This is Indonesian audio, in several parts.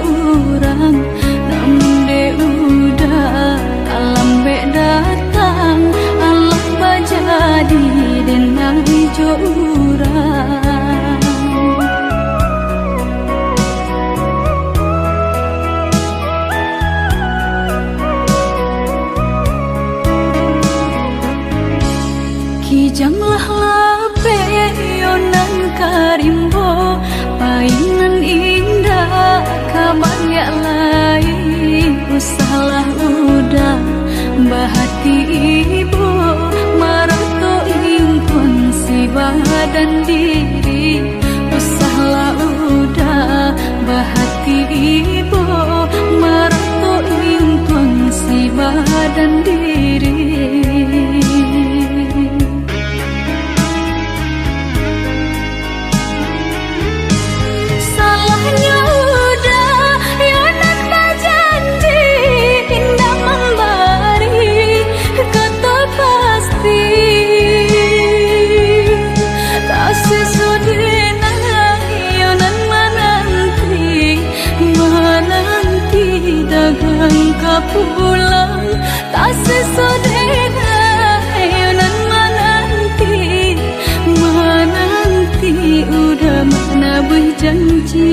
orang, namun de udah alam be datang, Allah bajadi denang ijo urang. Kijanglah lape yonan karimbo, painan indah kabarnya lain, usahlah udah bahati ibu marato impun si badan diri, usahlah udah bahati ibu marato impun si badan diri. Pulang tak sesodena yonan menanti udah mana berjanji.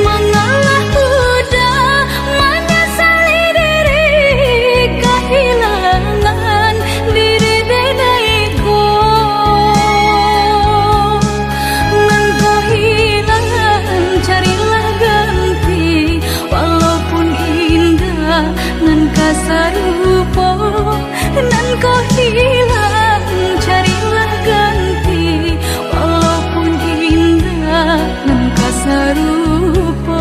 Mengalah udah menyesali diri kehilangan diri denaiku. Nan kasarupo nan kau hilang, carilah ganti walaupun indah nan kasarupo.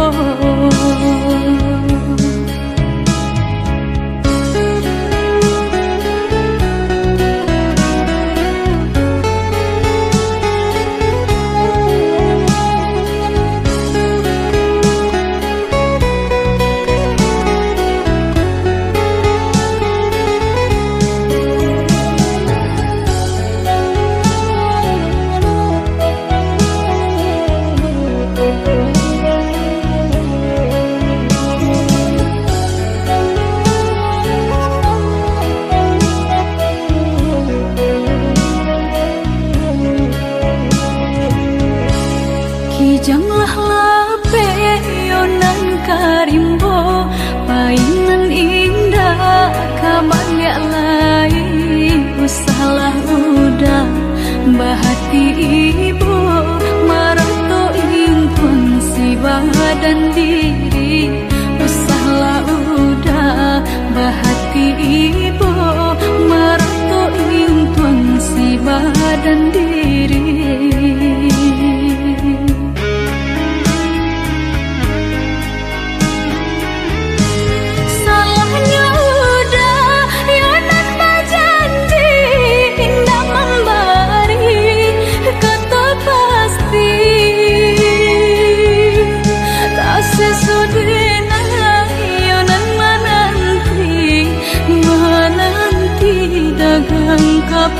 Kijanglah lape yonan karimbo, painan indah kabarnya lain, usahlah udah bahati ibu marato impun si badan diri, usahlah udah bahati ibu marato impun si badan diri.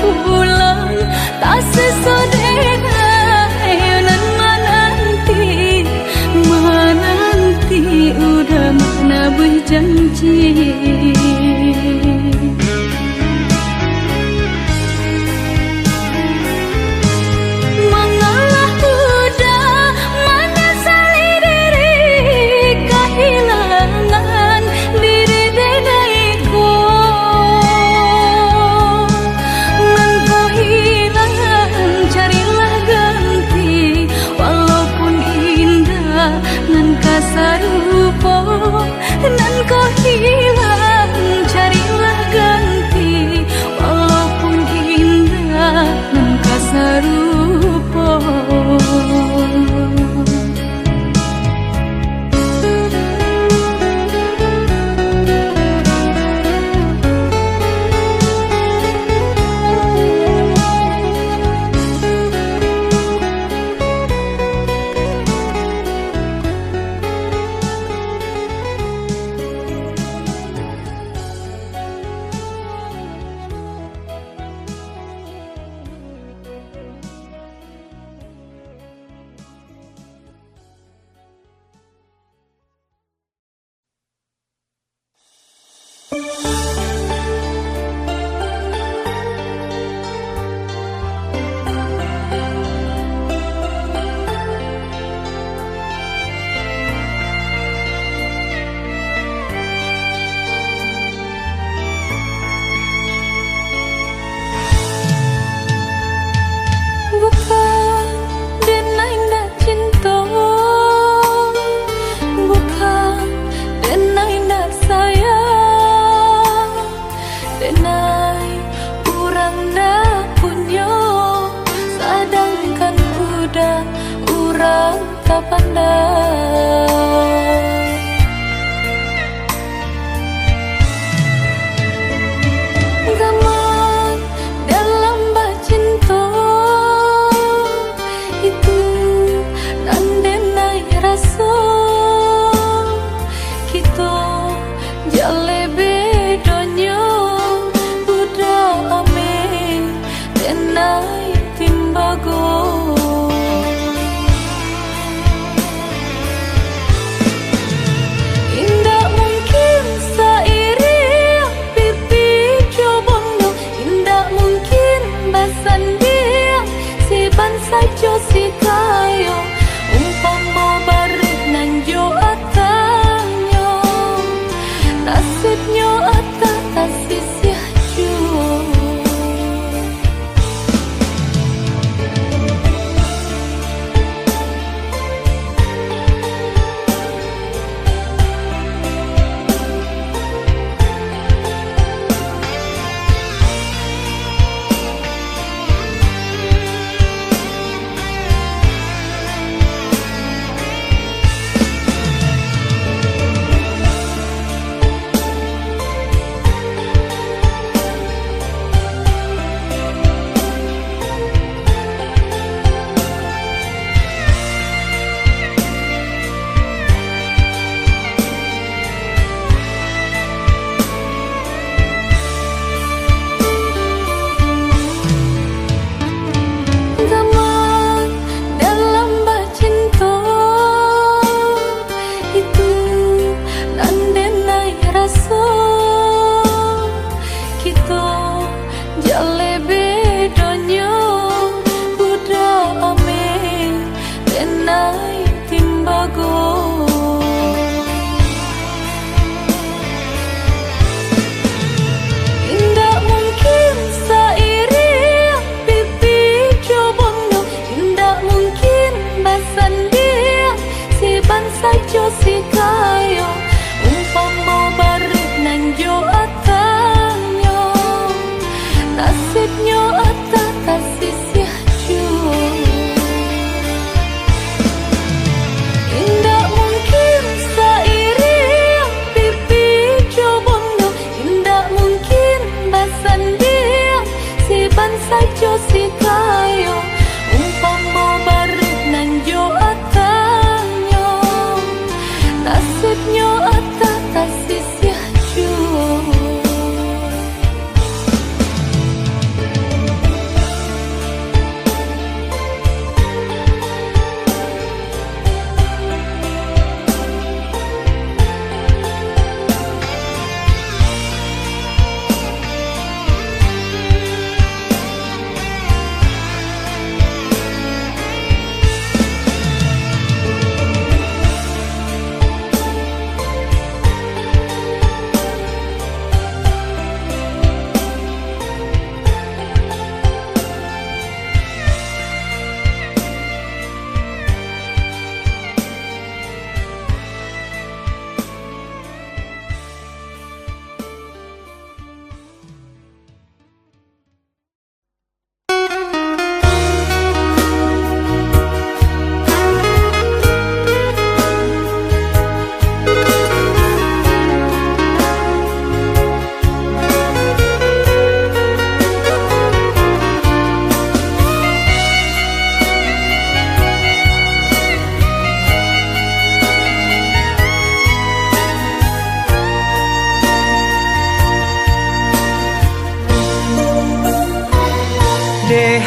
Pulang tak sesodena yonan menanti udah mana berjanji. Mengalah udah menyesali diri kehilangan diri denaiku. Nan kasarupo nan kau hilang. rasa pandai. Zaman dalam cinta itu nandenai rasa kita jale bedonyo udah ame denai timbago. Indah mungkin seiring pipi cobondo, indah mungkin basan dia si bansa jo si kayo umpama barik nang jo atanyo nasibnya atata sisih juo. Zaman dalam cinta itu nandenai rasa kita jale bedonyo udah ame denai timbago. Indah mungkin seiring pipi cobondo, indah mungkin basan dia si bansa jo si kayo umpama barik nang jo atanyo nasibnya atata sisih juo. Indah mungkin seiring pipi cobondo, indah mungkin basan dia si bansa jo si kayo umpama barik nang jo atanyo nasibnya atata sisih juo.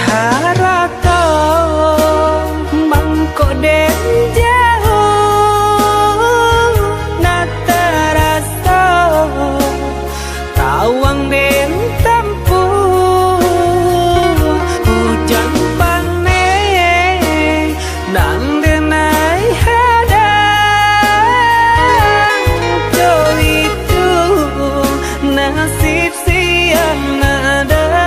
Harata mangko den jauh natarasa tawang den tampu hujan pane nang denai hadang jo itu nasib siang nadaga.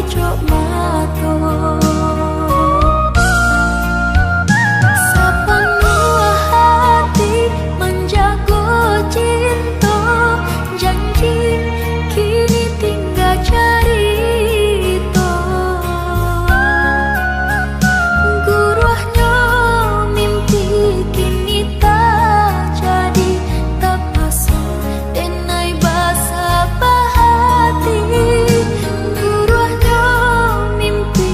cok mato. Sepenuh hati menjago cinta, janji kini tinggal cerita. Guruhnya mimpi kini tak jadi, terpaksa denai basa hati. Guruhnya mimpi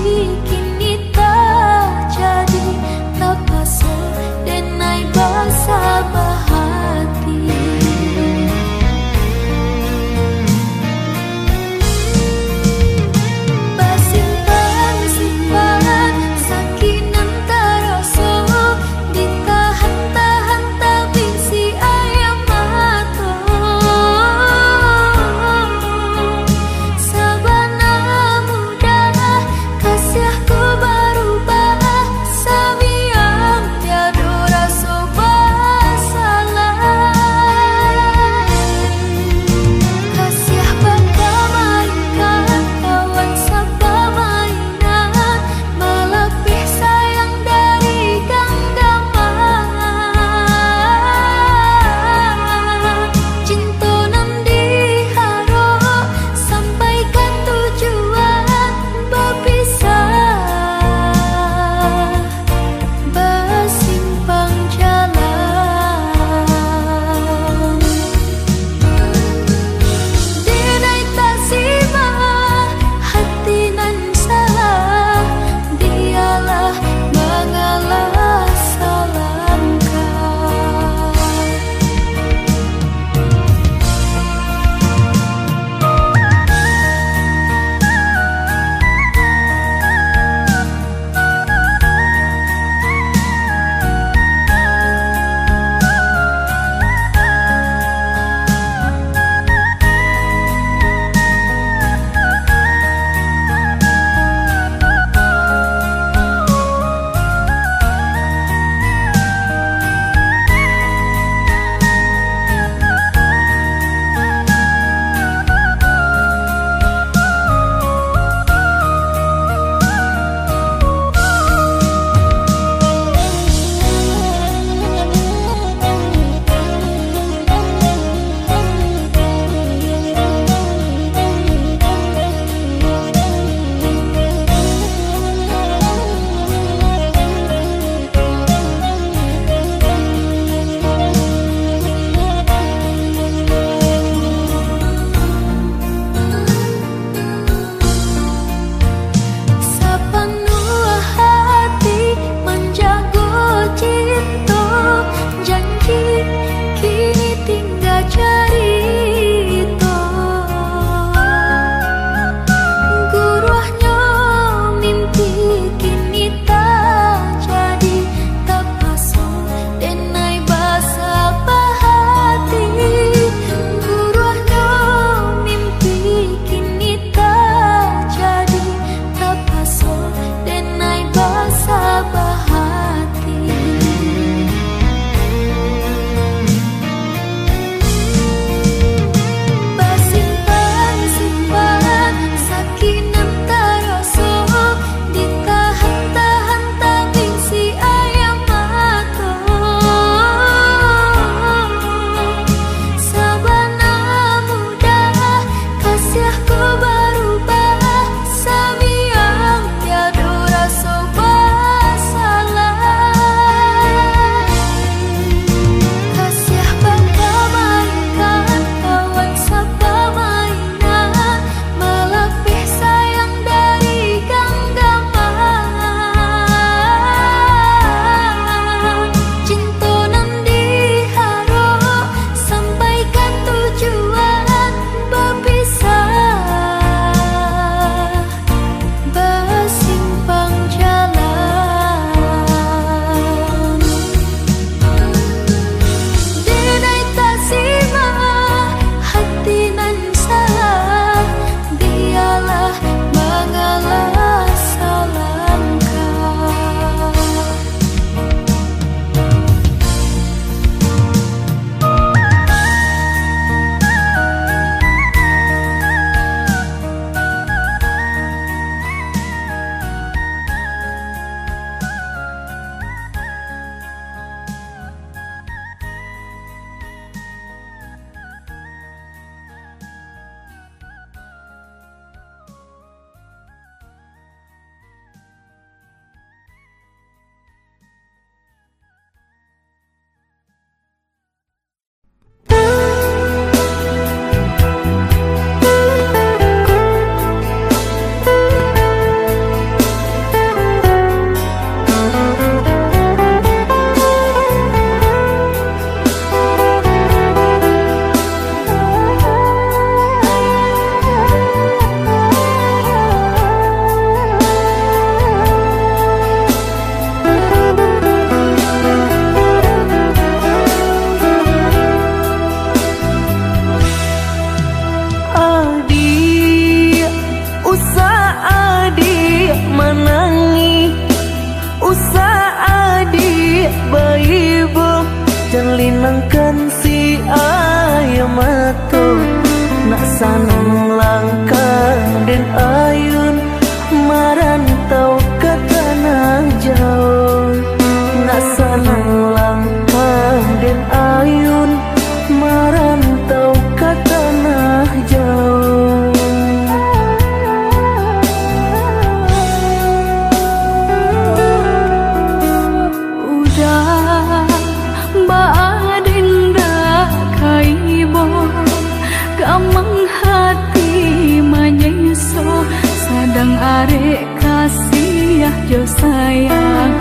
kasih jo sayang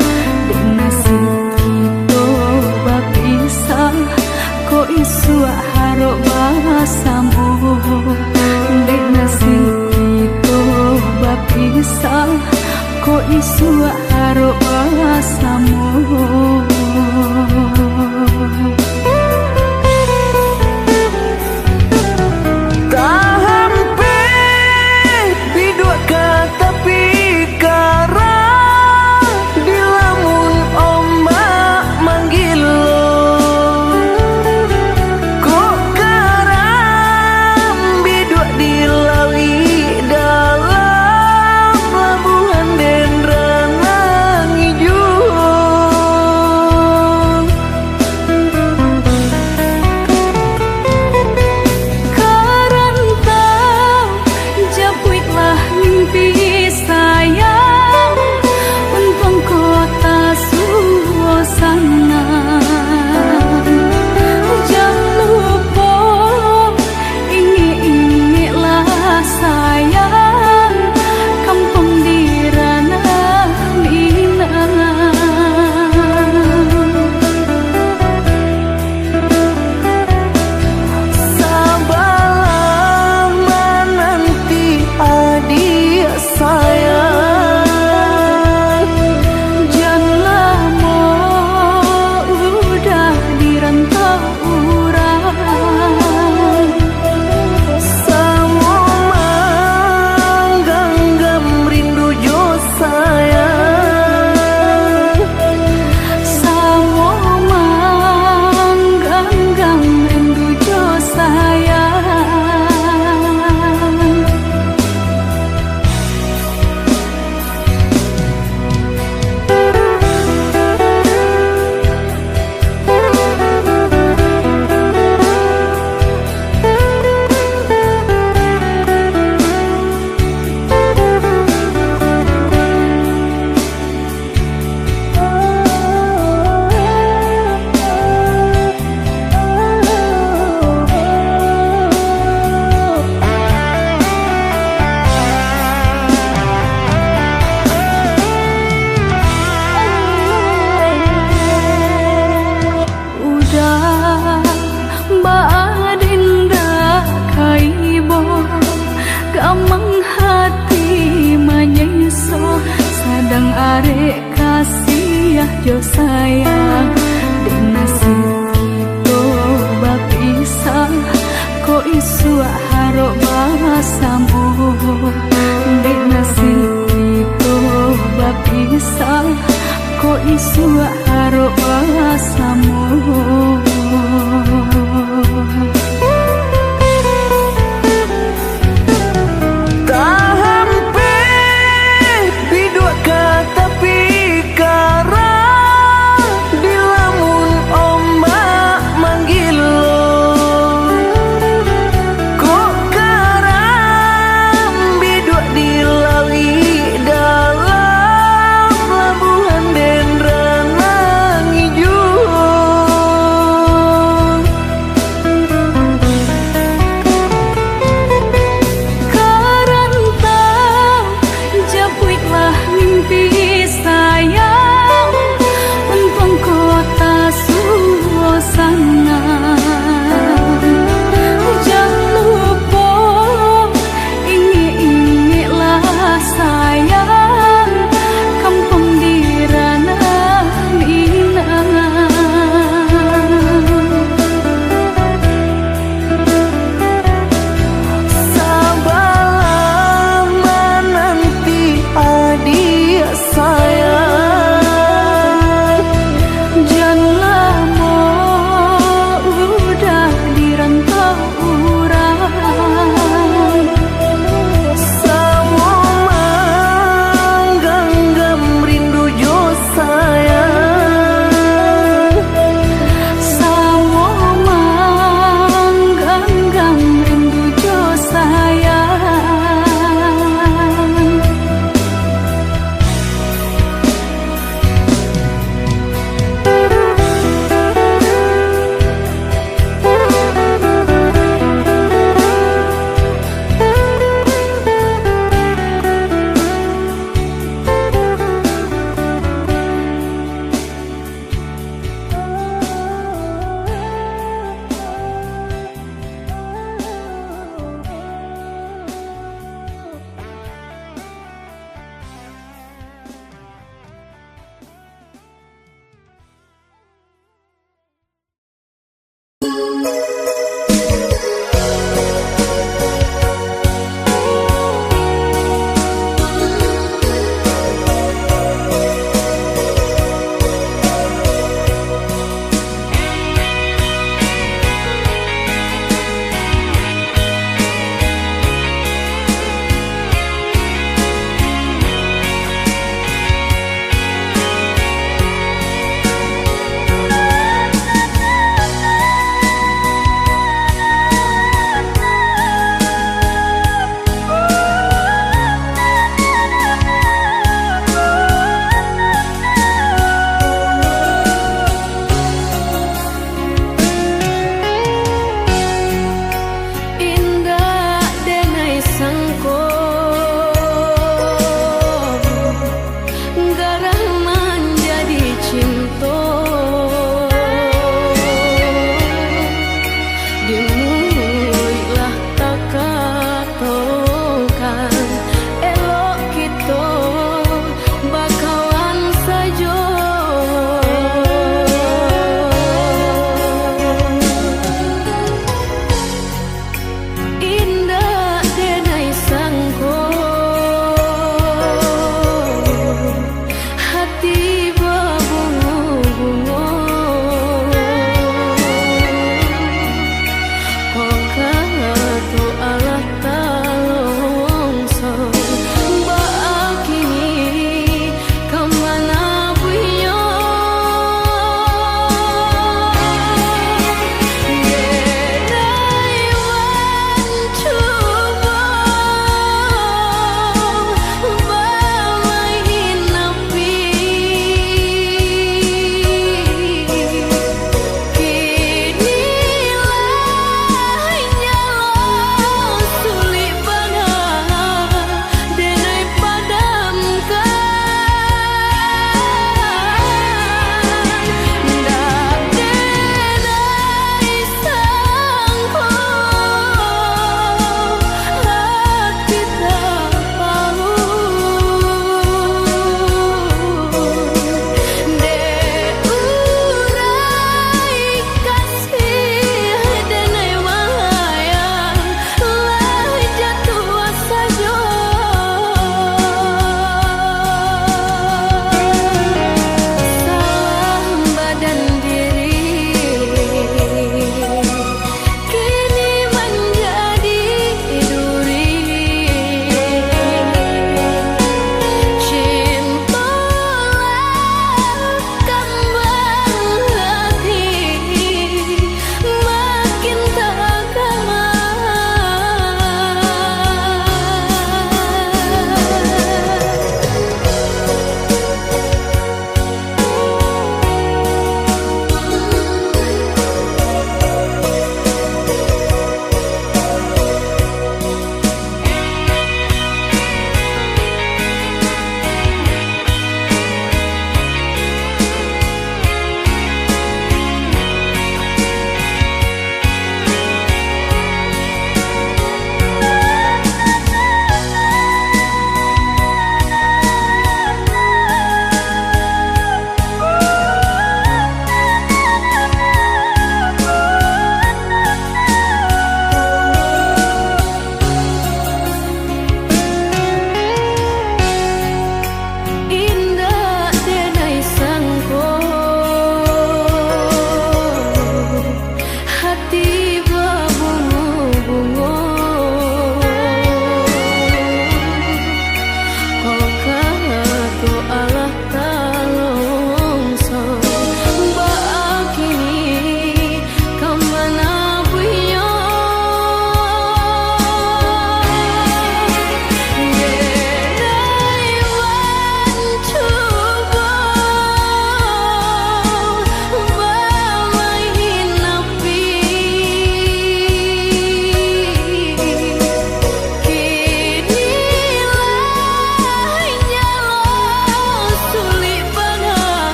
dek nasib kita bapisah kok isu harok basamu dek nasib kita bapisah kok isu harok basamu. Sadang arek kasih jo sayang dek nasib kita bapisah kok isu harok basamu dek nasib kita bapisah kok isu harok basamu.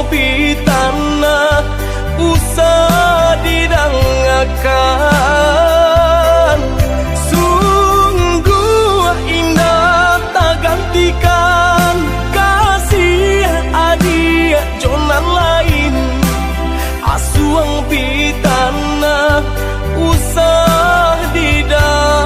pitana usah didangakan. Sungguh indah tak gantikan kasih adik jonan lain. Asuang pitana usah didangakan.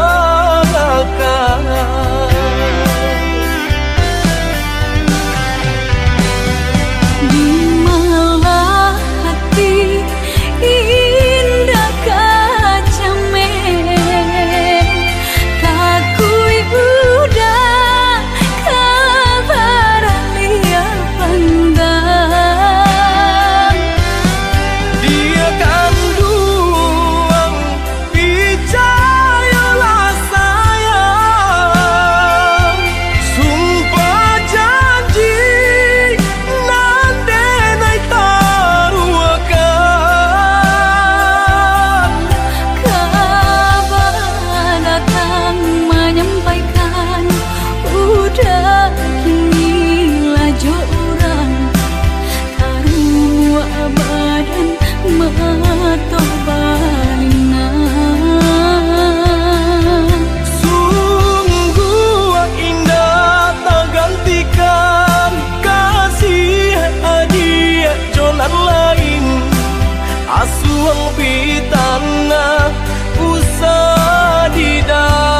Asuang pitana usah didangakan.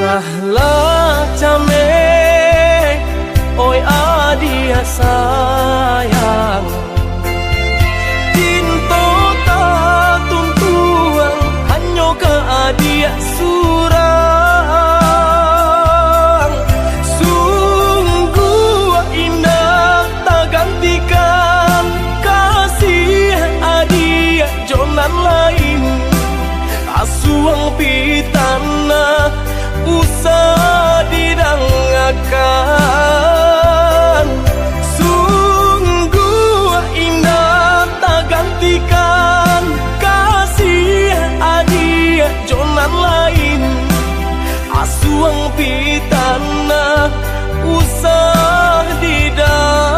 Usahlah came, oi adia sayang. Tinto tak tuntuang, hanya ke adia surang. Sungguh indah tak gantikan kasih adia jonan lain. Asuang pitana usah didangakan. Sungguh indah tak gantikan kasih adik jonan lain. Asuang pitana usah didangakan.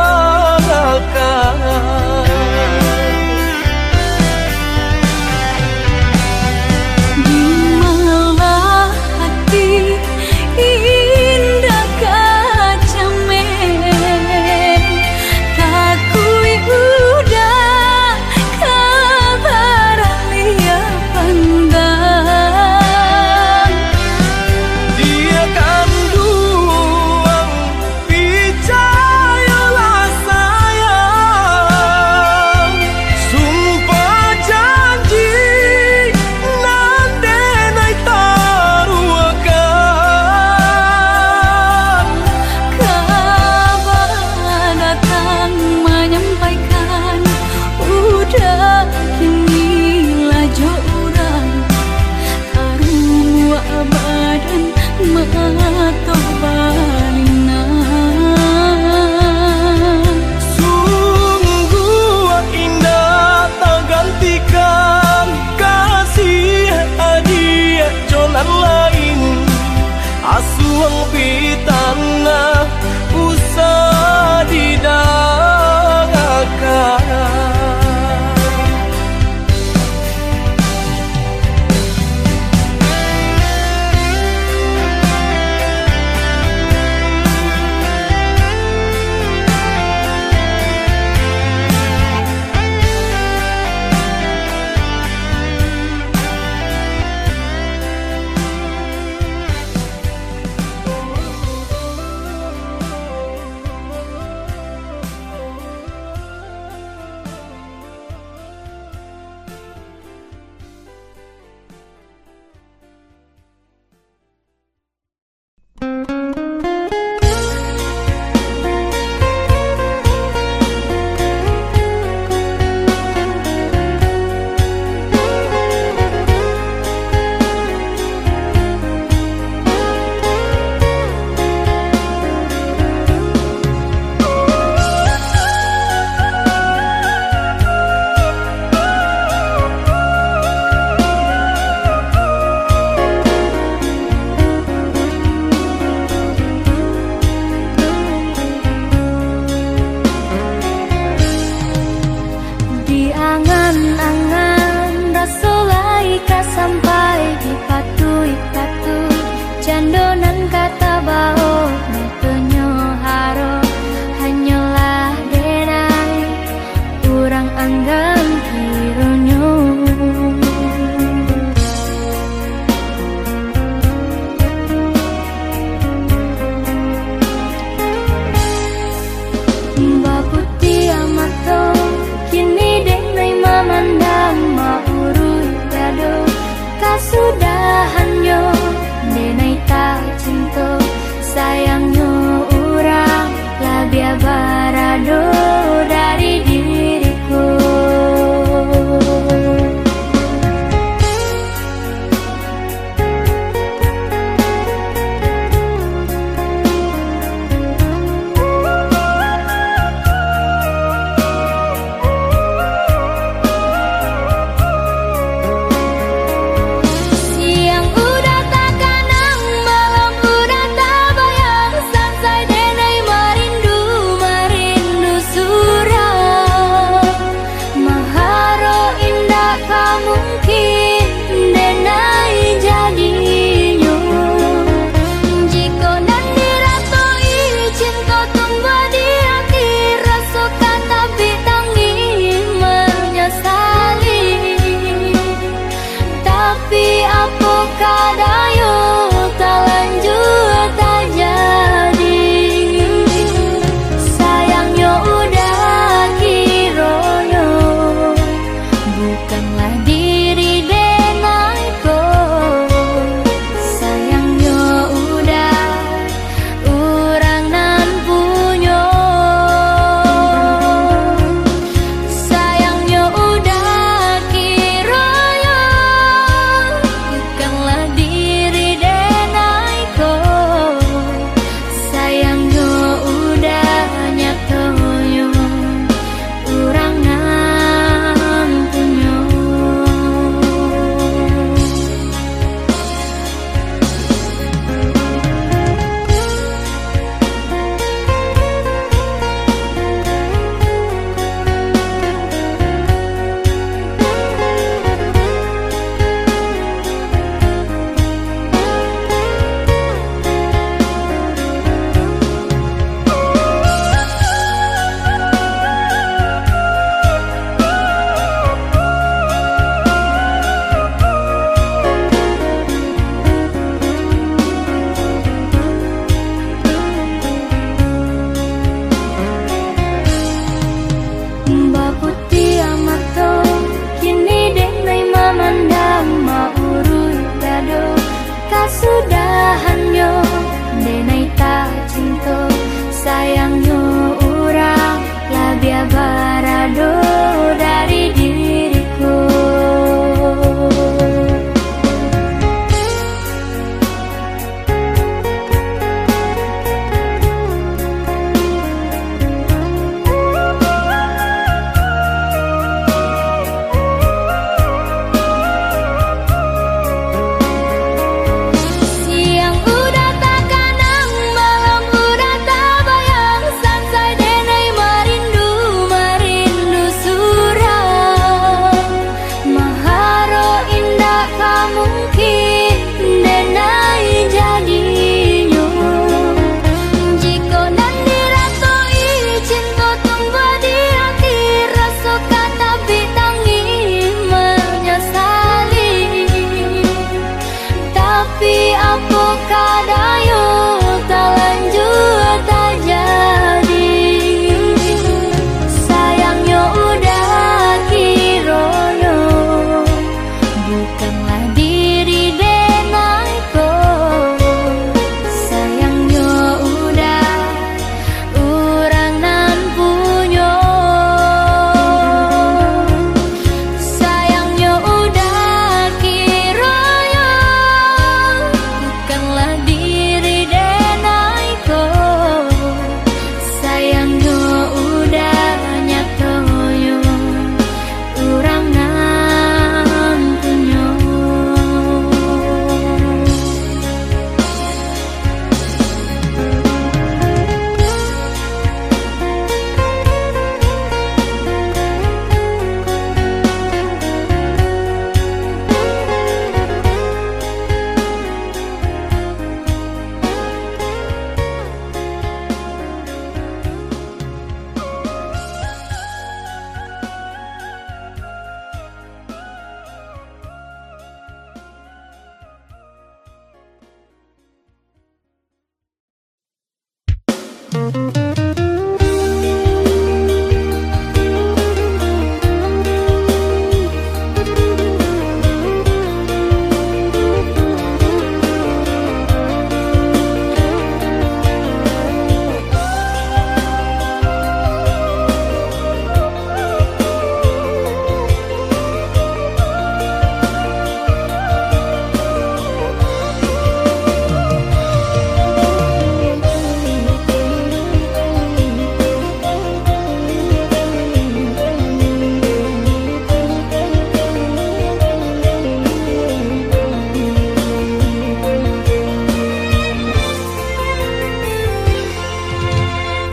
Sungguh indah tak gantikan kasih adik jonan lain. Asuang pitana usah didangakan. Candonan kata bao penyo haro hanyalah denai urang anggang kironyo. Mbak putih amato kini denai mamandang maurui dado kasudahan yo denai tak cinta sayang yo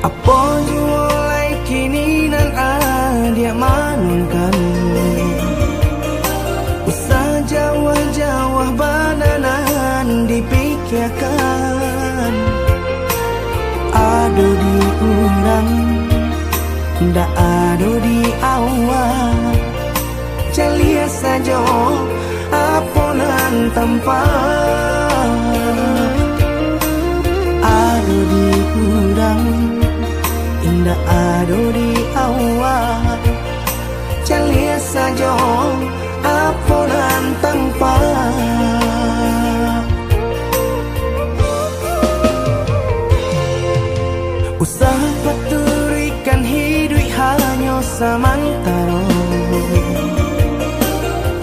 Apa jualai kini nan adia manunkan usah jawah-jawah bananan dipikirkan ado di urang ndak ado di awal celia saja aponan tanpa ado di urang indah ado di awal celia saja aponan tanpa usah paturikan hidup hanya samantara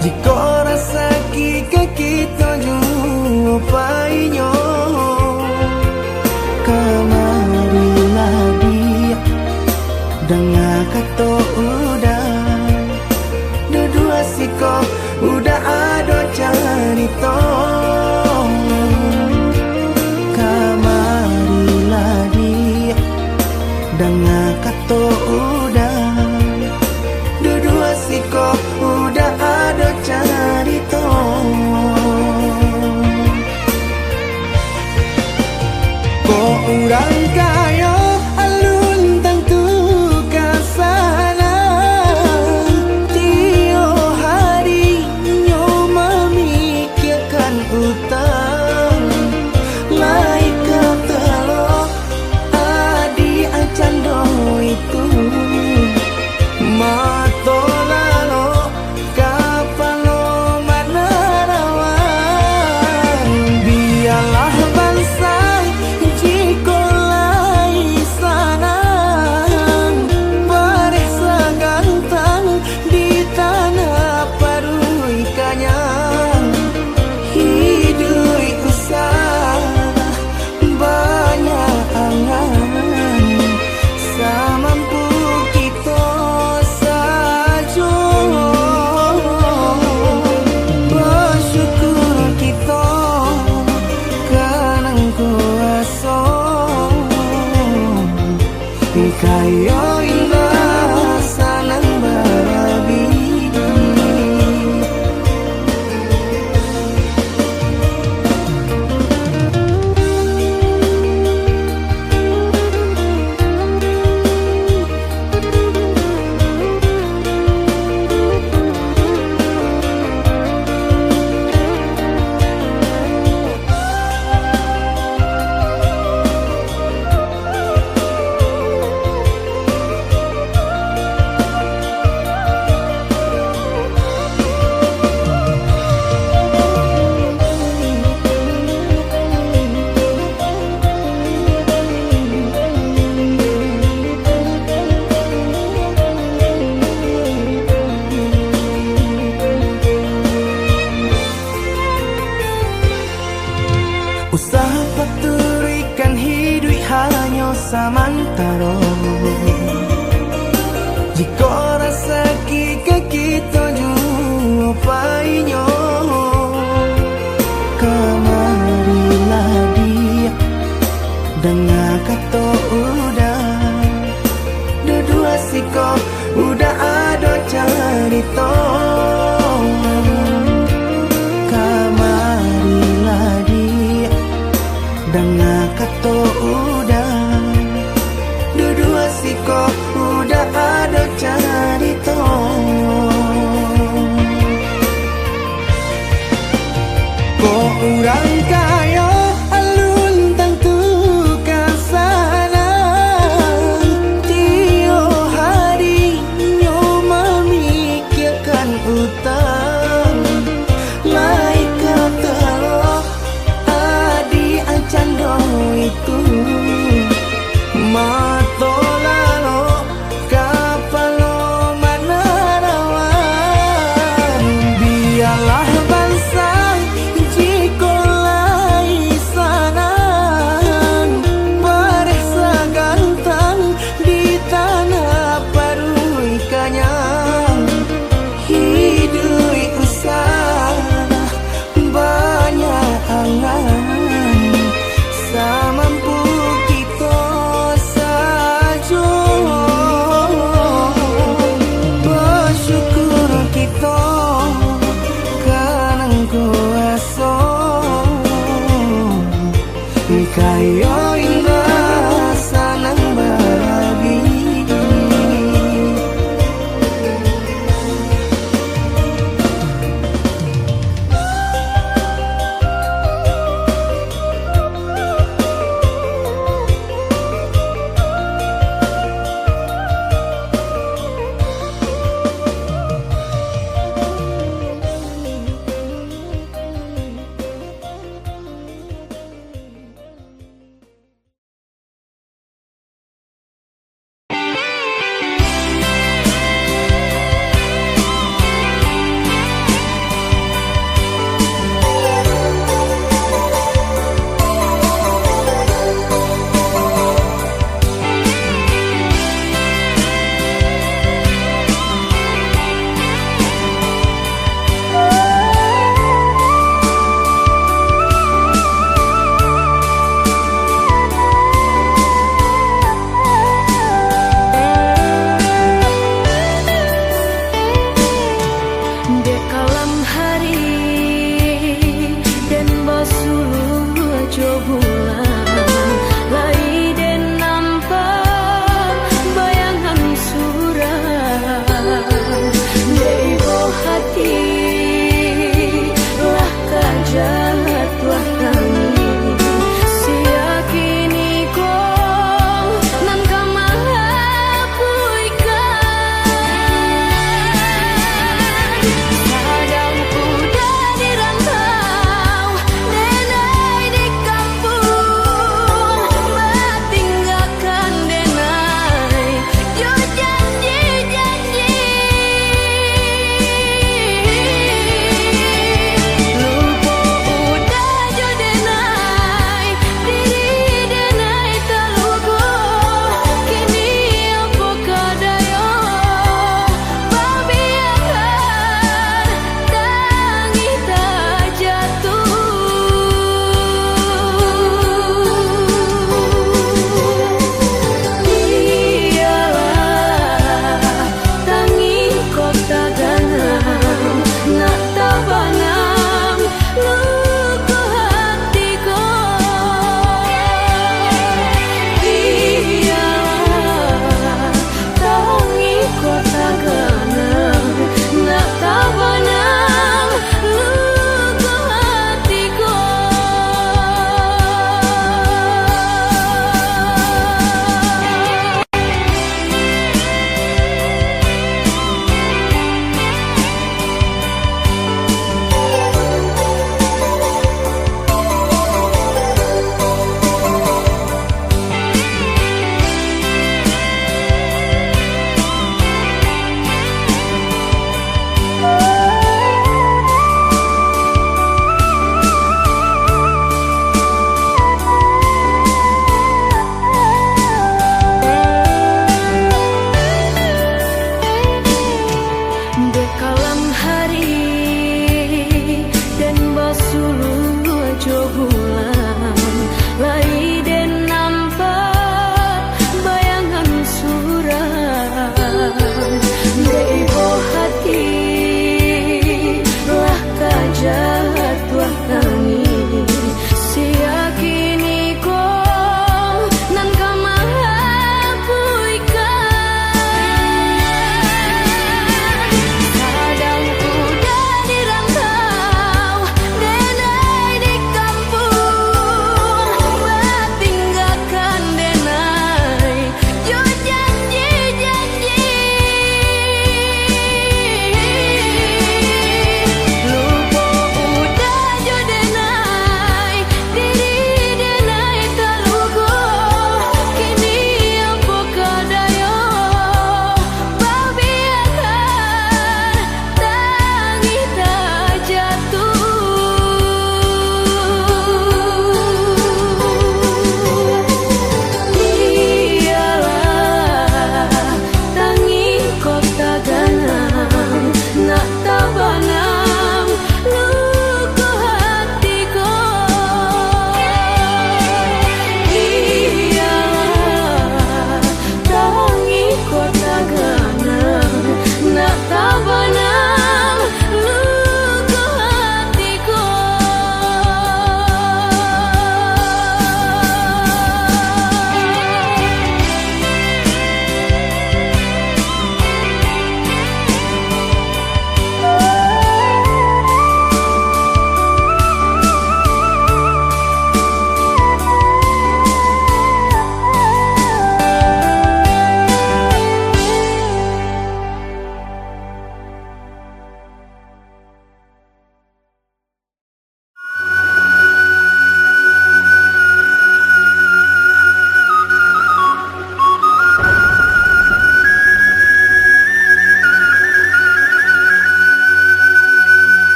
jika rasa kita jumpa kamarilah dia dengan kata udah dua siko udah ada cerita kamarilah dia dengan kata udah dua siko udah ada cerita kok urang kaya alun tentu kasana tio hari nyo memikirkan utang laik kata lo adi acando itu mato lalo kapalo manarawan biarlah bangsa jika lai sana paresa gantang di tanah parui kanyang hidup usah banyak angan samampu kita saja bersyukur kita kanang kuasa kaya indah sanang barabi usah paturikan hidup hanya samantara jika rasa kita jumpainya kamarilah dia dengan kata udah dua siko udah ada cerita kamarilah dia dengan kata udah dua siko udah ada cerita kok urang kaya alun tentu kasana itu matolalo kapalo manarawan biarlah bangsa jikolai sanang paresa gantang di tanah parui kanyang hidui usah banyak angan samampu kita saja bersyukur kita kanang kuasa kaya indah sanang bagi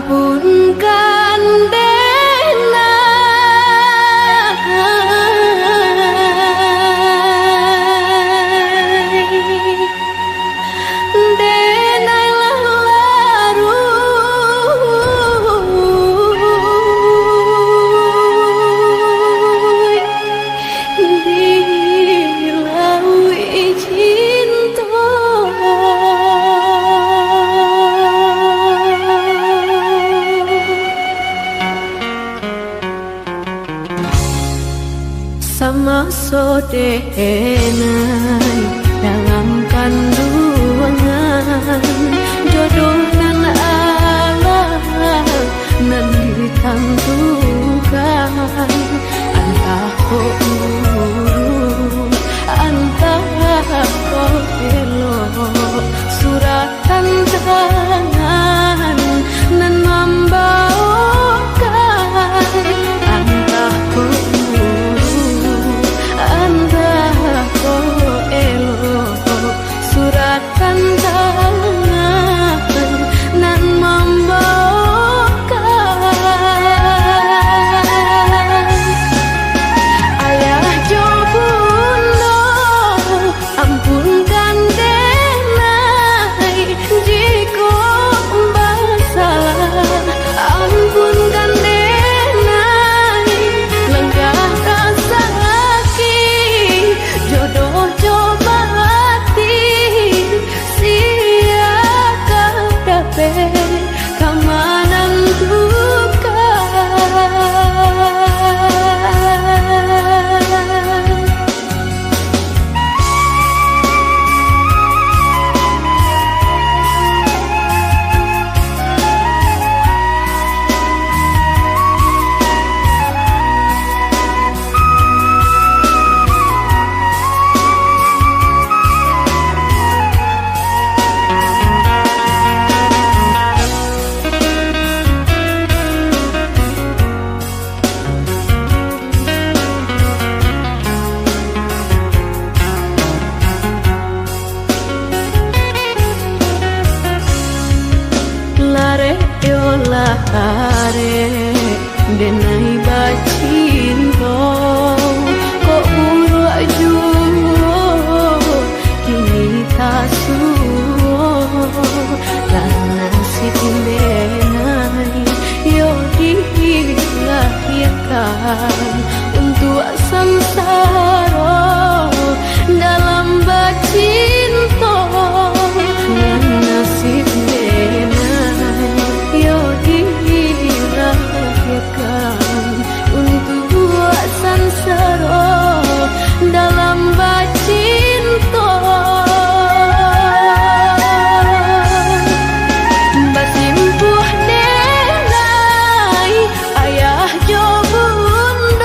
ampunkan denai laru dilaui cinta sama sodenai dalam kandungan jodoh nan Allah nan ditentukan antah kok uru antah kok elok suratan tangan nan membawakan antah kok antah kok elok suratan tangan nan membawakan ayah jo bunda ampunkan denai jika bersalah ampunkan denai lenggah rasa jodoh coba hati sia kadape kamanan duka lare denai bacinto ko uru ajuo kini tasuo karena si denai yo dilahirkan untuk samsara dalam bacinto karena si denai yo dilahirkan untuk samsara dalam bacinto basimpuh denai ayah jo bunda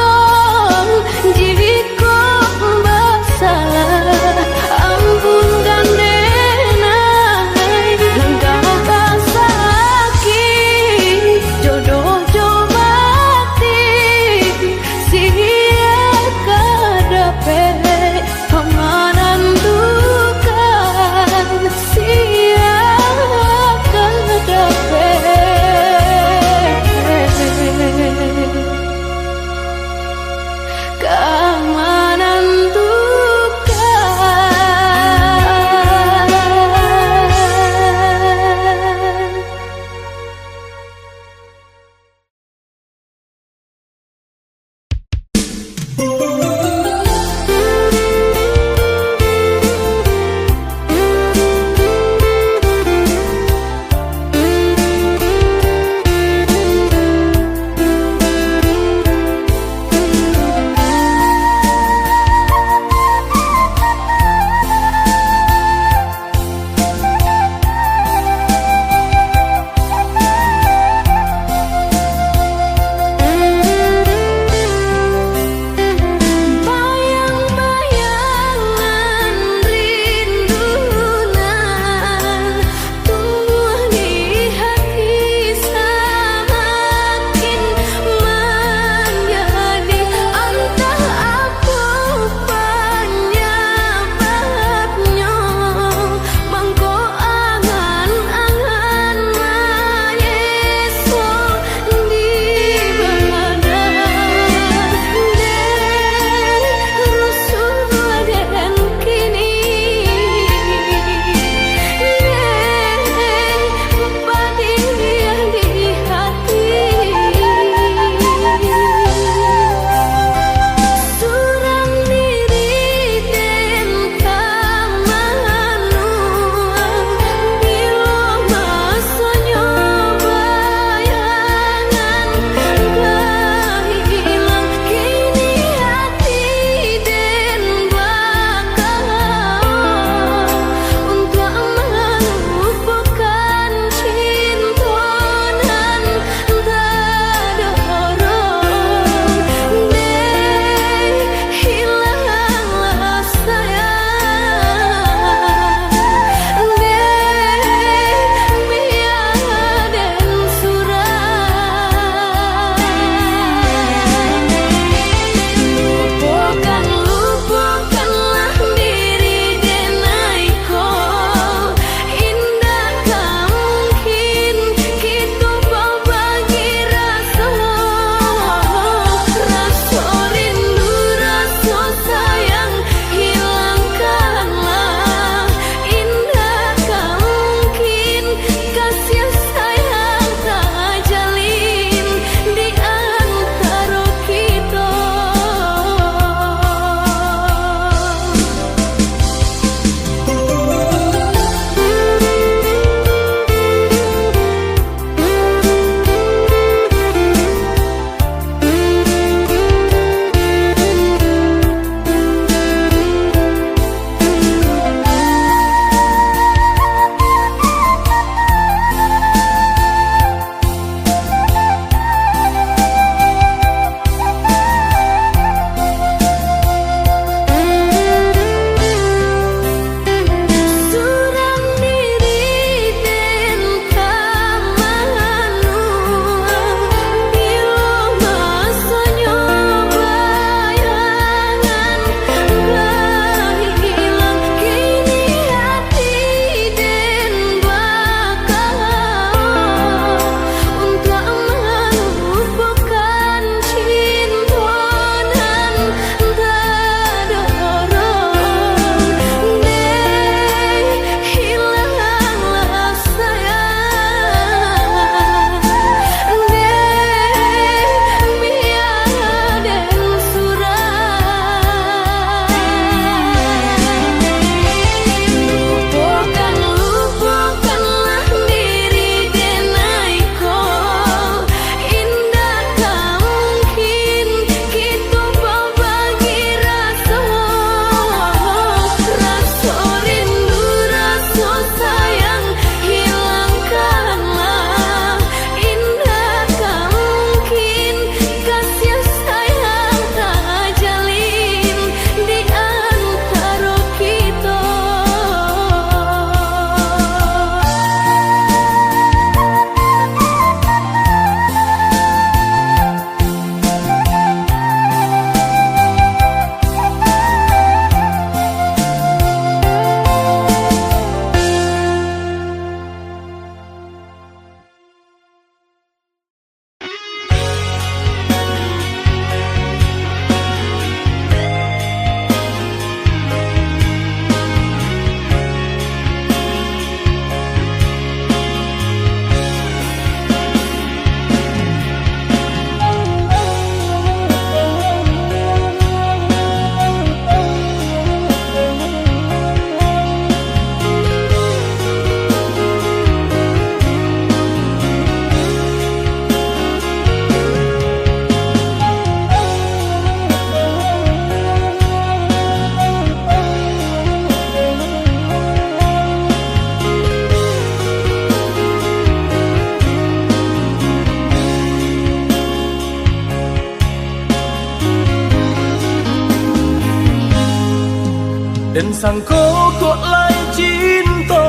Dan sangko kok lai cinta,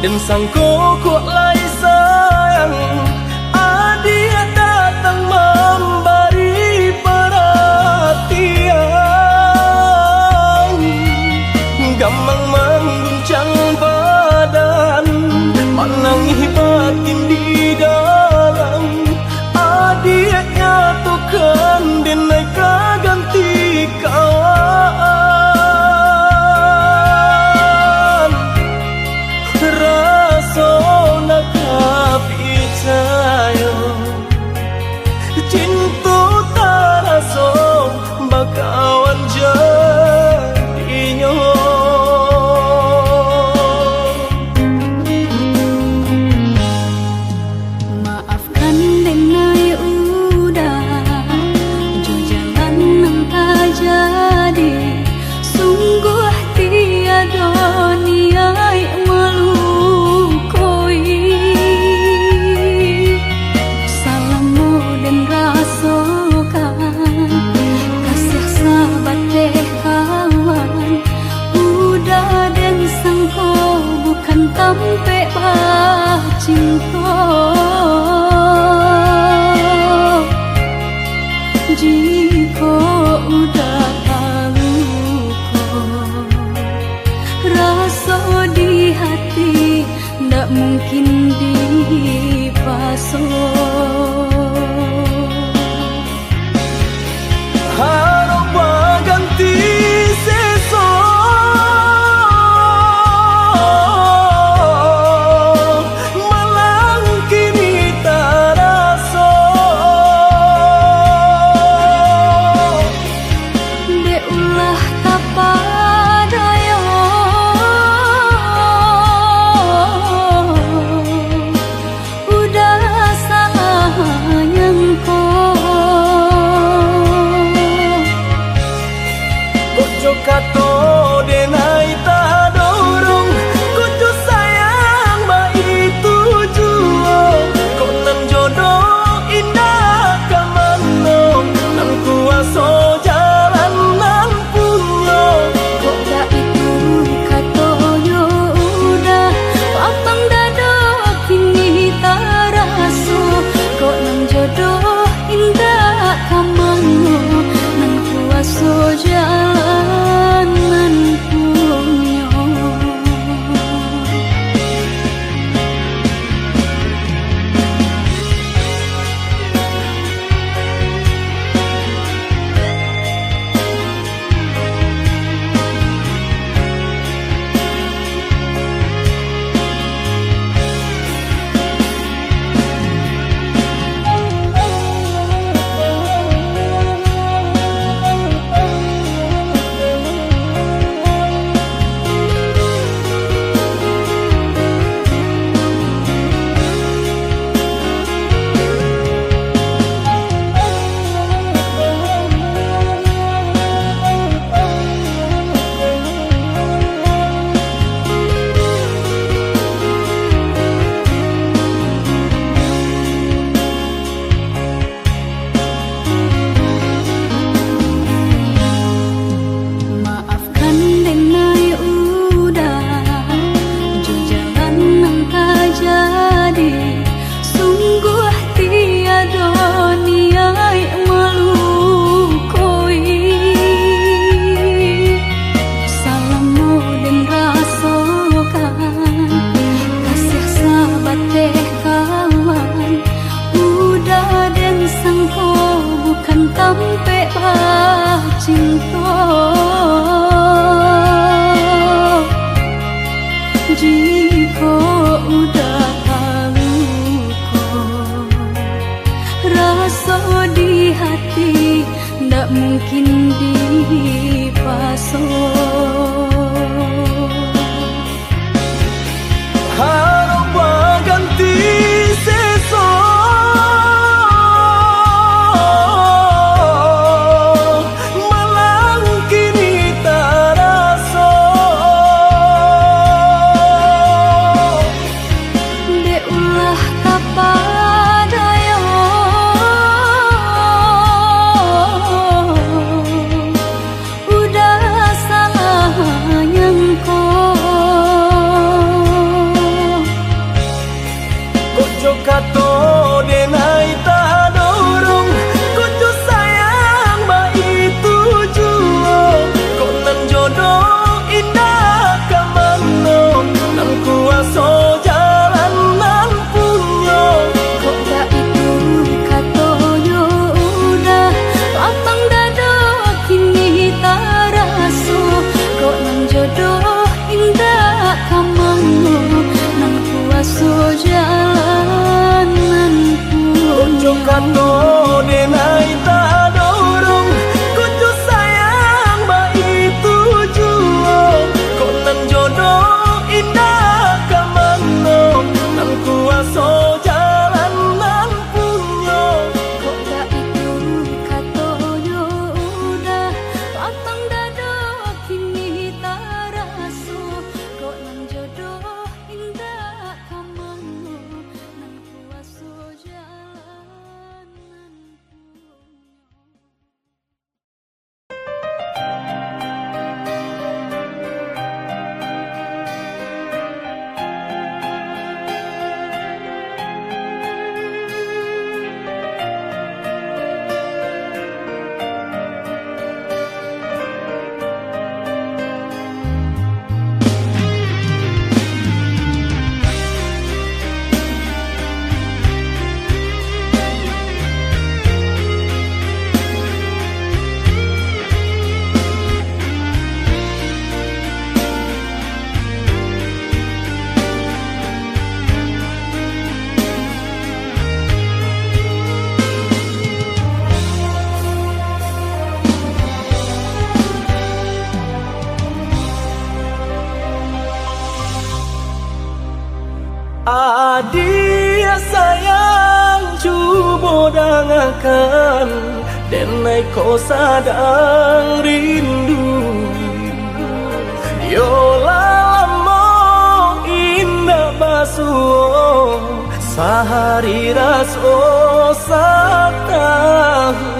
dan sangko kok lai sayang. Dia datang memberi perhatian, gampang mengguncang badan, menangis batin di dalam. Dia nyatukan denai ganti kawan. Rasa nak percaya cinta taraso bakawan jadinya. Maafkan denai udah jo jalan nang tak jadi. Sungguh tiada niat melukoi. Salamu dan rasakan kasih sahabat deh kawan. Udah dan sangko bukan tampe bah cinta. Jika udah tahu kok rasa di hati ndak mungkin dipasok. Harap ganti seso, malang kini taraso. De ulah tapadaya udah sayang Kojo kato denai ta dorong, kojo sayang ba itu jua. Kok nan jodoh indah kamanong, nan kuaso jalan nan punya. kok dak itu katoyo udah lapang dado kini taraso. Kok nang jodoh indah kamango nan kuaso jalan nan punya. Maafkan denai udah jo jalan nang tak jadi. Sungguh tiada niat melukoi. Salamu dan rasakan kasih sahabat deh kawan. Udah dan sangko bukan tampe bah cinta. Jika udah tahu kok rasa di hati ndak mungkin dipasok. Harap ganti seso, malang kini taraso. De ulah tapadaya udah salah Adia sayang cuba dengarkan denai kau sadang rindu. Yola lama indah basuh sehari raso satahu.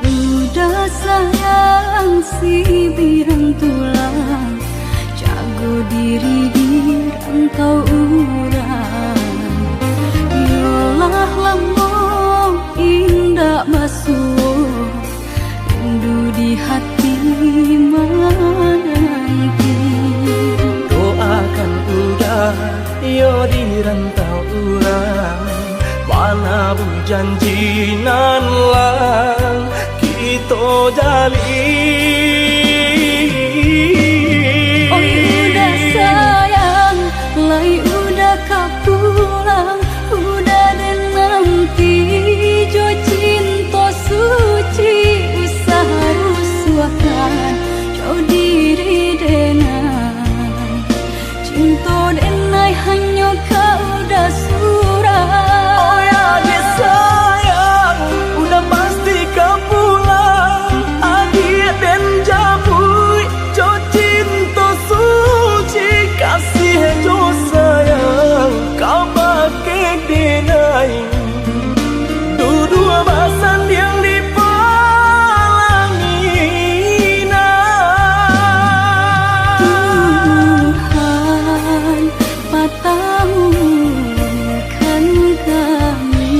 Udah sayang si birang tulang, jago diri di rantau urang. Yolah lamo indah basuh rindu di hati menanti. Doakan udah yo di rantau urang, mana bu janji nan lang kita jalin. Oh udah sayang, lai udah kau pulang, udah dan nanti jo cinta suci usaha rusuhkan jauh diri denai cinta denai hanya kau udah surah. Oh ya dia sayang, udah pasti kau pulang. Adia dan jabui, jo cinta suci kasih jo sayang, kau pakai denai. Dua basan yang dipalangina. Tuhan patahkan kami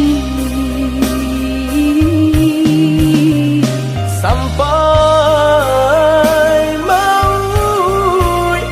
sampai maut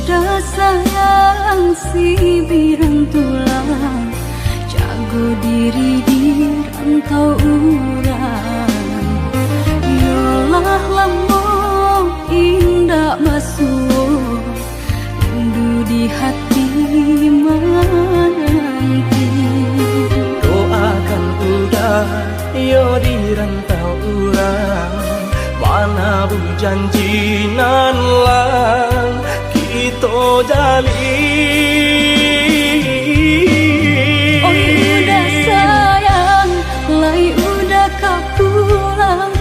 udah sayang si birang tulang, jago diri di rantau urang. Yolah lamo indah basuh rindu di hati menanti. doakan udah yo di rantau urang, mana bu janji nan lang kita jalin. Oh udah sayang, lai udah kau pulang,